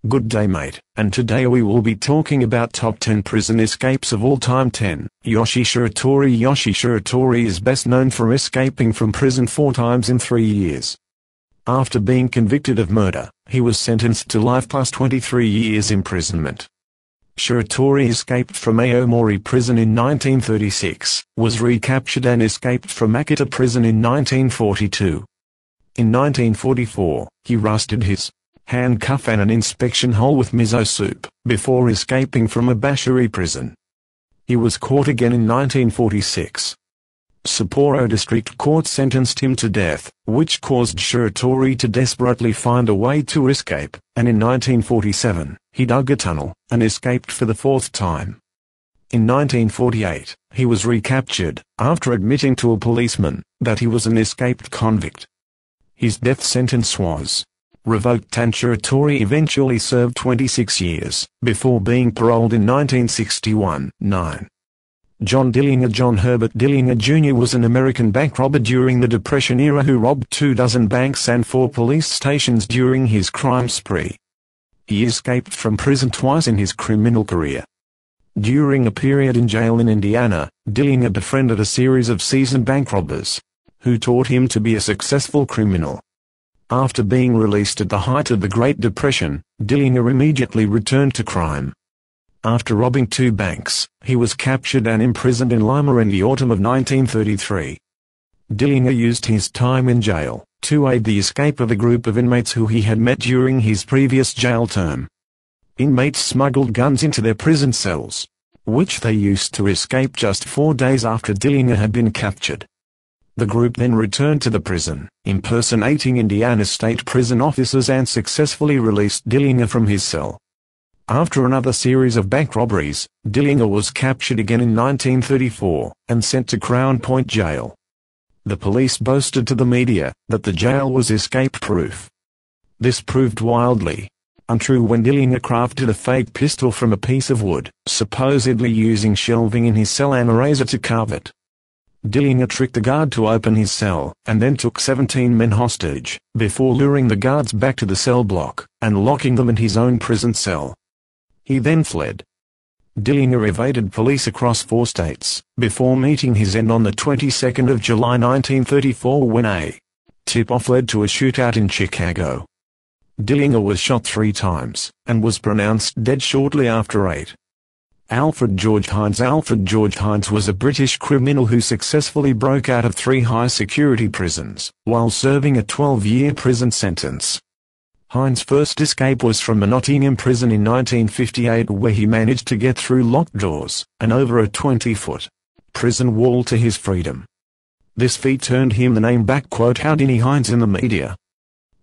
Good day mate, and today we will be talking about top 10 prison escapes of all time. 10. Yoshi Shiratori. Yoshi Shiratori is best known for escaping from prison 4 times in 3 years. After being convicted of murder, he was sentenced to life plus 23 years imprisonment. Shiratori escaped from Aomori prison in 1936, was recaptured and escaped from Akita prison in 1942. In 1944, he rusted his handcuff and an inspection hole with miso soup, before escaping from a Bashiri prison. He was caught again in 1946. Sapporo District Court sentenced him to death, which caused Shiratori to desperately find a way to escape, and in 1947, he dug a tunnel, and escaped for the 4th time. In 1948, he was recaptured, after admitting to a policeman that he was an escaped convict. His death sentence was revoked and Shiratori eventually served 26 years, before being paroled in 1961. 9. John Dillinger. John Herbert Dillinger Jr. was an American bank robber during the Depression era who robbed 24 banks and 4 police stations during his crime spree. He escaped from prison twice in his criminal career. During a period in jail in Indiana, Dillinger befriended a series of seasoned bank robbers, who taught him to be a successful criminal. After being released at the height of the Great Depression, Dillinger immediately returned to crime. After robbing 2 banks, he was captured and imprisoned in Lima in the autumn of 1933. Dillinger used his time in jail to aid the escape of a group of inmates who he had met during his previous jail term. Inmates smuggled guns into their prison cells, which they used to escape just 4 days after Dillinger had been captured. The group then returned to the prison, impersonating Indiana State Prison officers and successfully released Dillinger from his cell. After another series of bank robberies, Dillinger was captured again in 1934, and sent to Crown Point Jail. The police boasted to the media that the jail was escape-proof. This proved wildly untrue when Dillinger crafted a fake pistol from a piece of wood, supposedly using shelving in his cell and a razor to carve it. Dillinger tricked a guard to open his cell, and then took 17 men hostage, before luring the guards back to the cell block, and locking them in his own prison cell. He then fled. Dillinger evaded police across 4 states, before meeting his end on the 22nd of July 1934 when a tip-off led to a shootout in Chicago. Dillinger was shot 3 times, and was pronounced dead shortly after. 8. Alfred George Heinz. Alfred George Heinz was a British criminal who successfully broke out of 3 high-security prisons, while serving a 12-year prison sentence. Heinz's first escape was from a Nottingham prison in 1958 where he managed to get through locked doors, and over a 20-foot prison wall to his freedom. This feat earned him the name Houdini Heinz in the media.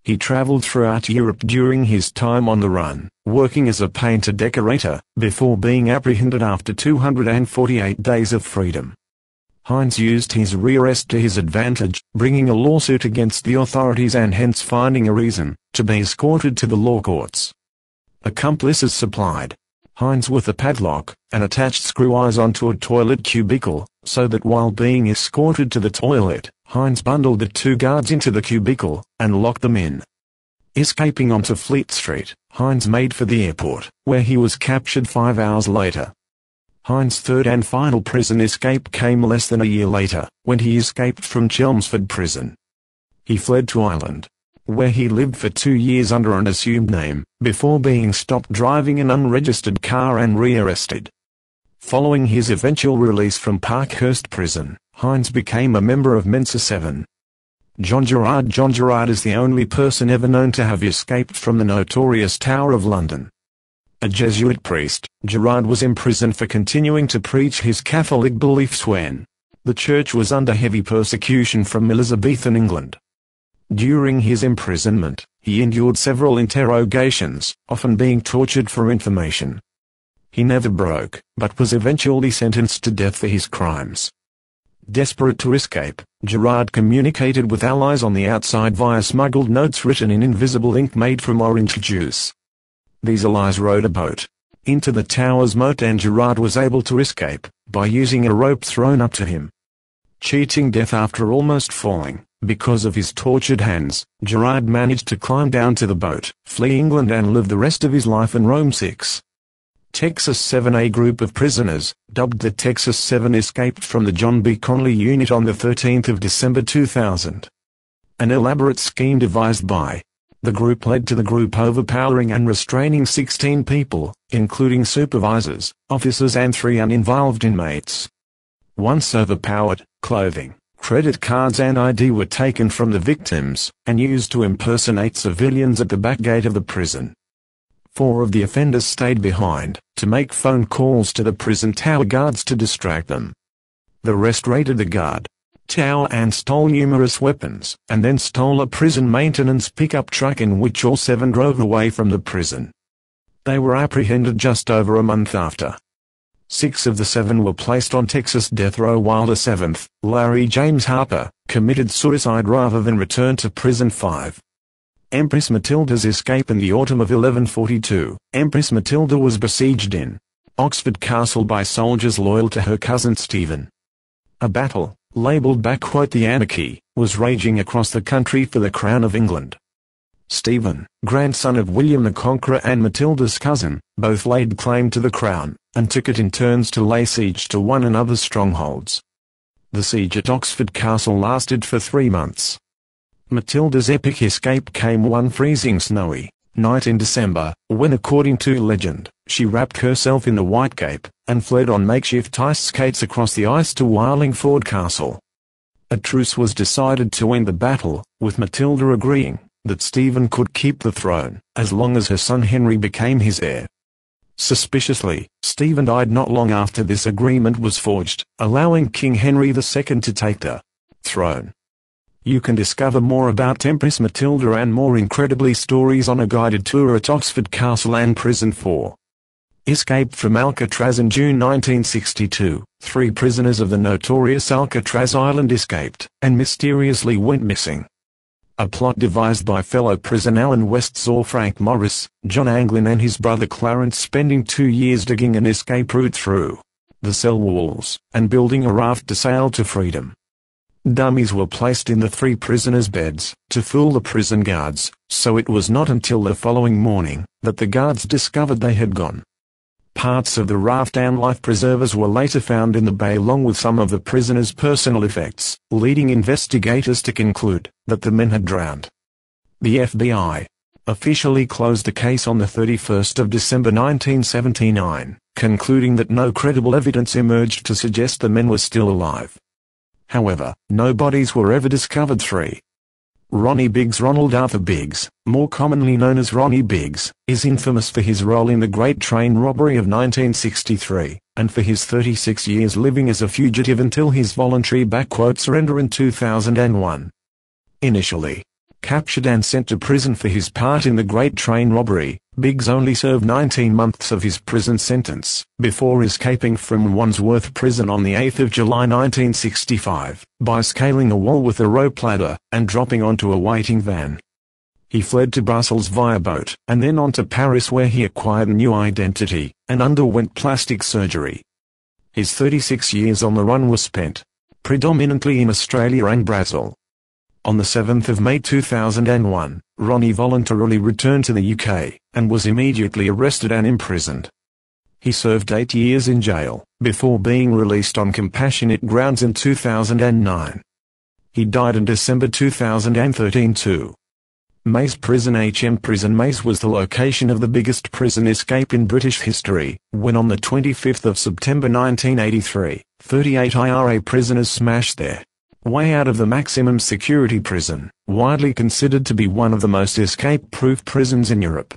He traveled throughout Europe during his time on the run, working as a painter-decorator, before being apprehended after 248 days of freedom. Heinz used his rearrest to his advantage, bringing a lawsuit against the authorities and hence finding a reason to be escorted to the law courts. Accomplices supplied Heinz with a padlock, and attached screw eyes onto a toilet cubicle, so that while being escorted to the toilet, Heinz bundled the 2 guards into the cubicle, and locked them in. Escaping onto Fleet Street, Heinz made for the airport, where he was captured 5 hours later. Heinz's 3rd and final prison escape came less than a year later, when he escaped from Chelmsford Prison. He fled to Ireland, where he lived for 2 years under an assumed name, before being stopped driving an unregistered car and rearrested. Following his eventual release from Parkhurst Prison, Heinz became a member of Mensa 7. John Gerard. John Gerard is the only person ever known to have escaped from the notorious Tower of London. A Jesuit priest, Gerard was imprisoned for continuing to preach his Catholic beliefs when the church was under heavy persecution from Elizabethan England. During his imprisonment, he endured several interrogations, often being tortured for information. He never broke, but was eventually sentenced to death for his crimes. Desperate to escape, Gerard communicated with allies on the outside via smuggled notes written in invisible ink made from orange juice. These allies rowed a boat into the tower's moat and Gerard was able to escape by using a rope thrown up to him. Cheating death after almost falling, Because of his tortured hands, Gerard managed to climb down to the boat, flee England and live the rest of his life in Rome. 6. Texas 7A group of prisoners, dubbed the Texas 7, escaped from the John B. Conley unit on the 13th of December 2000. An elaborate scheme devised by the group led to the group overpowering and restraining 16 people, including supervisors, officers and 3 uninvolved inmates. Once overpowered, clothing, credit cards and ID were taken from the victims, and used to impersonate civilians at the back gate of the prison. 4 of the offenders stayed behind, to make phone calls to the prison tower guards to distract them. The rest raided the guard tower and stole numerous weapons, and then stole a prison maintenance pickup truck in which all 7 drove away from the prison. They were apprehended just over a month after. 6 of the 7 were placed on Texas death row while the 7th, Larry James Harper, committed suicide rather than return to prison. 5. Empress Matilda's escape. In the autumn of 1142, Empress Matilda was besieged in Oxford Castle by soldiers loyal to her cousin Stephen. A battle, labeled "the Anarchy," was raging across the country for the crown of England. Stephen, grandson of William the Conqueror and Matilda's cousin, both laid claim to the crown, and took it in turns to lay siege to one another's strongholds. The siege at Oxford Castle lasted for 3 months. Matilda's epic escape came one freezing snowy night in December, when, according to legend, she wrapped herself in the white cape, and fled on makeshift ice skates across the ice to Wallingford Castle. A truce was decided to end the battle, with Matilda agreeing that Stephen could keep the throne, as long as her son Henry became his heir. Suspiciously, Stephen died not long after this agreement was forged, allowing King Henry II to take the throne. You can discover more about Empress Matilda and more incredibly stories on a guided tour at Oxford Castle and Prison. 4. Escaped from Alcatraz. In June 1962, 3 prisoners of the notorious Alcatraz Island escaped, and mysteriously went missing. A plot devised by fellow prison Alan West saw Frank Morris, John Anglin and his brother Clarence spending 2 years digging an escape route through the cell walls, and building a raft to sail to freedom. Dummies were placed in the 3 prisoners' beds, to fool the prison guards, so it was not until the following morning, that the guards discovered they had gone. Parts of the raft and life preservers were later found in the bay along with some of the prisoners' personal effects, leading investigators to conclude that the men had drowned. The FBI officially closed the case on the 31st of December 1979, concluding that no credible evidence emerged to suggest the men were still alive. However, no bodies were ever discovered. 3. Ronnie Biggs. Ronald Arthur Biggs, more commonly known as Ronnie Biggs, is infamous for his role in the Great Train Robbery of 1963, and for his 36 years living as a fugitive until his voluntary "surrender" in 2001. Initially captured and sent to prison for his part in the Great Train Robbery, Biggs only served 19 months of his prison sentence, before escaping from Wandsworth Prison on the 8th of July 1965, by scaling a wall with a rope ladder, and dropping onto a waiting van. He fled to Brussels via boat, and then on to Paris where he acquired a new identity, and underwent plastic surgery. His 36 years on the run were spent predominantly in Australia and Brazil. On the 7th of May 2001, Ronnie voluntarily returned to the UK, and was immediately arrested and imprisoned. He served 8 years in jail, before being released on compassionate grounds in 2009. He died in December 2013. 2. Maze Prison. Prison Maze was the location of the biggest prison escape in British history, when on the 25th of September 1983, 38 IRA prisoners smashed their way out of the maximum security prison, widely considered to be one of the most escape-proof prisons in Europe.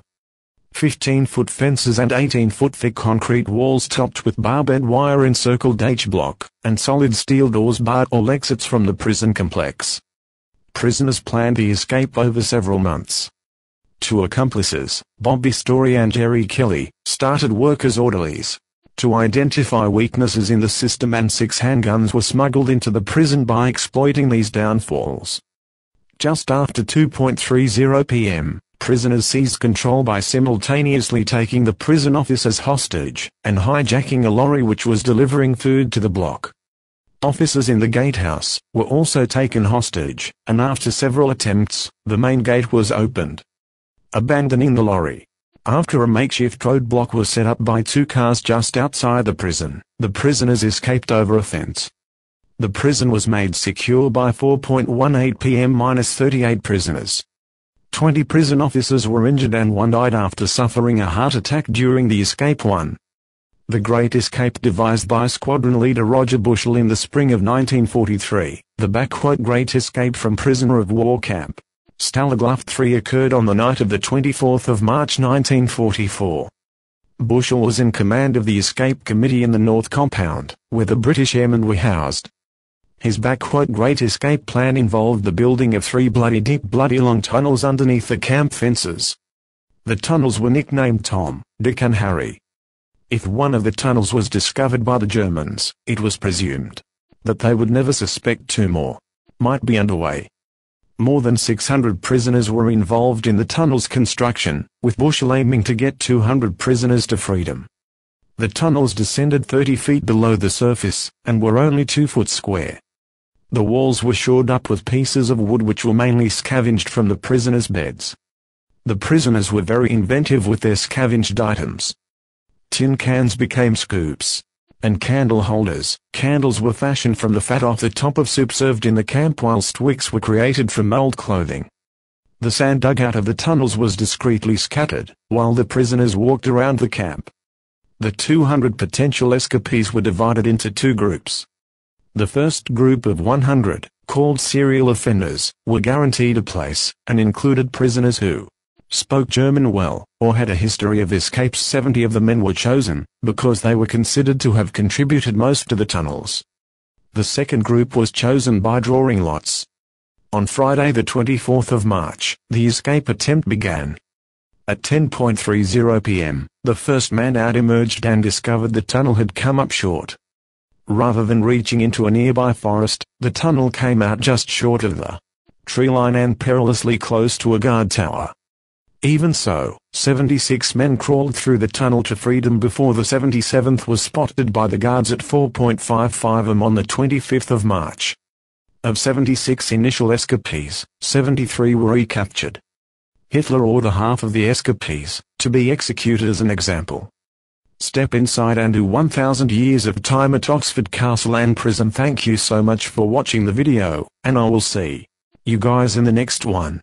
15-foot fences and 18-foot thick concrete walls topped with barbed wire encircled H-block, and solid steel doors barred all exits from the prison complex. Prisoners planned the escape over several months. 2 accomplices, Bobby Story and Jerry Kelly, started work as orderlies to identify weaknesses in the system, and 6 handguns were smuggled into the prison by exploiting these downfalls. Just after 2:30 p.m., prisoners seized control by simultaneously taking the prison office as hostage, and hijacking a lorry which was delivering food to the block. Officers in the gatehouse were also taken hostage, and after several attempts, the main gate was opened. Abandoning the lorry. After a makeshift roadblock was set up by 2 cars just outside the prison, the prisoners escaped over a fence. The prison was made secure by 4:18 p.m.-38 prisoners. 20 prison officers were injured and 1 died after suffering a heart attack during the escape. 1. The Great Escape devised by Squadron leader Roger Bushel in the spring of 1943, the Great Escape from Prisoner of War Camp Stalag 3 occurred on the night of the 24th of March 1944. Bushel was in command of the escape committee in the North Compound, where the British airmen were housed. His Great Escape plan involved the building of 3 bloody long tunnels underneath the camp fences. The tunnels were nicknamed Tom, Dick and Harry. If one of the tunnels was discovered by the Germans, it was presumed that they would never suspect 2 more might be underway. More than 600 prisoners were involved in the tunnel's construction, with Bushel aiming to get 200 prisoners to freedom. The tunnels descended 30 feet below the surface, and were only 2 foot square. The walls were shored up with pieces of wood which were mainly scavenged from the prisoners' beds. The prisoners were very inventive with their scavenged items. Tin cans became scoops, and candle holders. Candles were fashioned from the fat off the top of soup served in the camp, whilst wicks were created from old clothing. The sand dug out of the tunnels was discreetly scattered, while the prisoners walked around the camp. The 200 potential escapees were divided into 2 groups. The first group of 100, called serial offenders, were guaranteed a place, and included prisoners who spoke German well, or had a history of escapes. 70 of the men were chosen, because they were considered to have contributed most to the tunnels. The second group was chosen by drawing lots. On Friday the 24th of March, the escape attempt began. At 10:30 p.m., the first man out emerged and discovered the tunnel had come up short. Rather than reaching into a nearby forest, the tunnel came out just short of the tree line and perilously close to a guard tower. Even so, 76 men crawled through the tunnel to freedom before the 77th was spotted by the guards at 4:55 am on the 25th of March. Of 76 initial escapees, 73 were recaptured. Hitler ordered half of the escapees to be executed as an example. Step inside and do 1000 years of time at Oxford Castle and Prison. Thank you so much for watching the video, and I will see you guys in the next one.